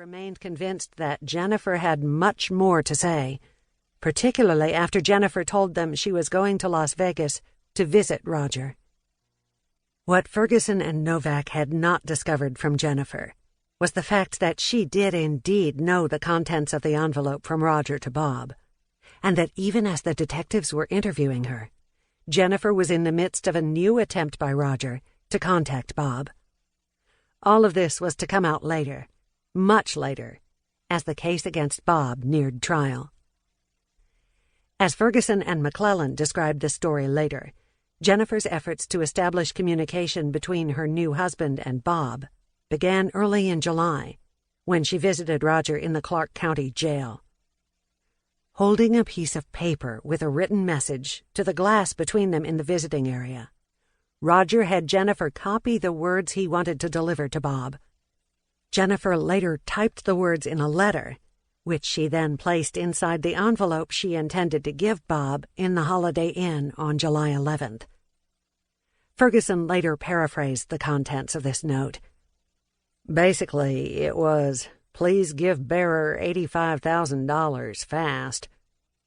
remained convinced that Jennifer had much more to say, particularly after Jennifer told them she was going to Las Vegas to visit Roger. What Ferguson and Novak had not discovered from Jennifer was the fact that she did indeed know the contents of the envelope from Roger to Bob, and that even as the detectives were interviewing her, Jennifer was in the midst of a new attempt by Roger to contact Bob. All of this was to come out later, much later, as the case against Bob neared trial. As Ferguson and McClellan described the story later, Jennifer's efforts to establish communication between her new husband and Bob began early in July, when she visited Roger in the Clark County jail. Holding a piece of paper with a written message to the glass between them in the visiting area, Roger had Jennifer copy the words he wanted to deliver to Bob. Jennifer later typed the words in a letter, which she then placed inside the envelope she intended to give Bob in the Holiday Inn on July 11th. Ferguson later paraphrased the contents of this note. Basically, it was, "Please give bearer $85,000 fast.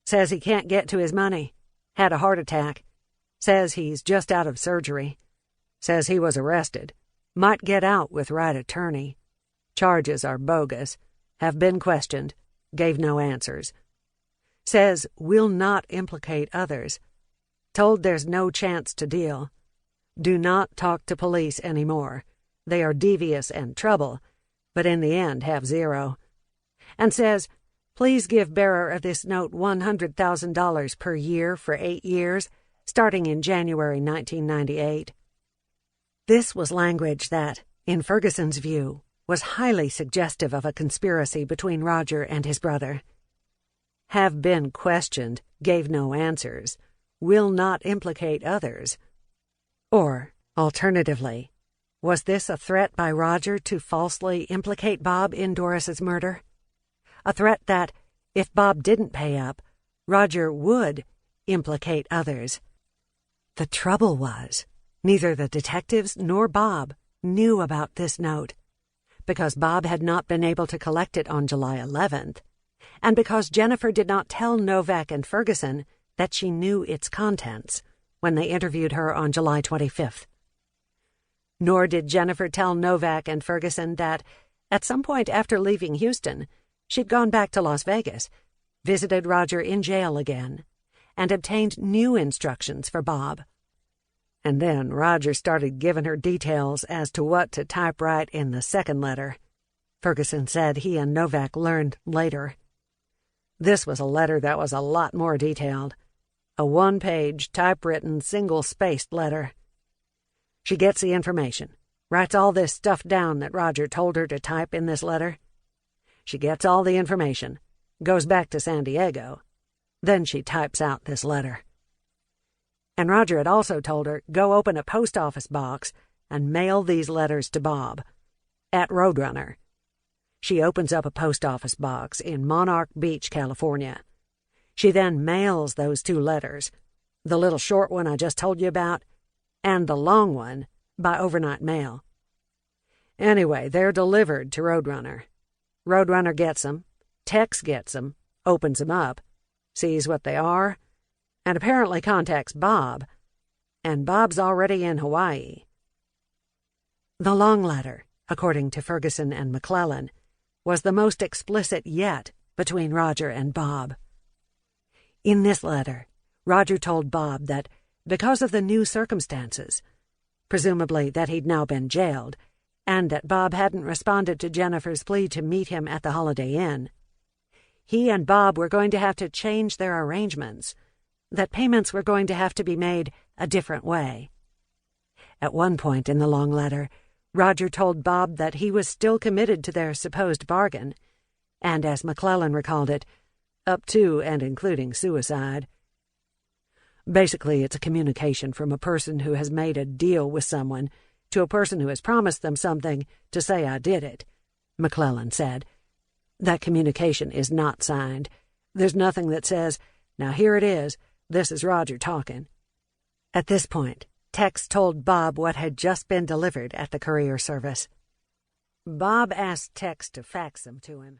Says he can't get to his money. Had a heart attack. Says he's just out of surgery. Says he was arrested. Might get out with right attorney. Charges are bogus. Have been questioned. Gave no answers. Says will not implicate others. Told there's no chance to deal. Do not talk to police anymore. They are devious and trouble, but in the end have zero. And says, please give bearer of this note $100,000 per year for 8 years, starting in January 1998. This was language that, in Ferguson's view, was highly suggestive of a conspiracy between Roger and his brother. Have been questioned, gave no answers, will not implicate others. Or, alternatively, was this a threat by Roger to falsely implicate Bob in Doris's murder? A threat that, if Bob didn't pay up, Roger would implicate others. The trouble was, neither the detectives nor Bob knew about this note, because Bob had not been able to collect it on July 11th, and because Jennifer did not tell Novak and Ferguson that she knew its contents when they interviewed her on July 25th. Nor did Jennifer tell Novak and Ferguson that, at some point after leaving Houston, she'd gone back to Las Vegas, visited Roger in jail again, and obtained new instructions for Bob. And then Roger started giving her details as to what to typewrite in the second letter. Ferguson said he and Novak learned later. This was a letter that was a lot more detailed. A 1-page, typewritten, single-spaced letter. She gets the information, writes all this stuff down that Roger told her to type in this letter. She gets all the information, goes back to San Diego. Then she types out this letter. And Roger had also told her, go open a post office box and mail these letters to Bob, at Roadrunner. She opens up a post office box in Monarch Beach, California. She then mails those 2 letters, the little short one I just told you about, and the long one, by overnight mail. Anyway, they're delivered to Roadrunner. Roadrunner gets them, Tex gets them, opens them up, sees what they are, and apparently contacts Bob, and Bob's already in Hawaii. The long letter, according to Ferguson and McClellan, was the most explicit yet between Roger and Bob. In this letter, Roger told Bob that because of the new circumstances, presumably that he'd now been jailed, and that Bob hadn't responded to Jennifer's plea to meet him at the Holiday Inn, he and Bob were going to have to change their arrangements, that payments were going to have to be made a different way. At one point in the long letter, Roger told Bob that he was still committed to their supposed bargain, and as McClellan recalled it, up to and including suicide. Basically, it's a communication from a person who has made a deal with someone to a person who has promised them something to say I did it, McClellan said. That communication is not signed. There's nothing that says, now here it is, this is Roger talking. At this point, Tex told Bob what had just been delivered at the courier service. Bob asked Tex to fax them to him.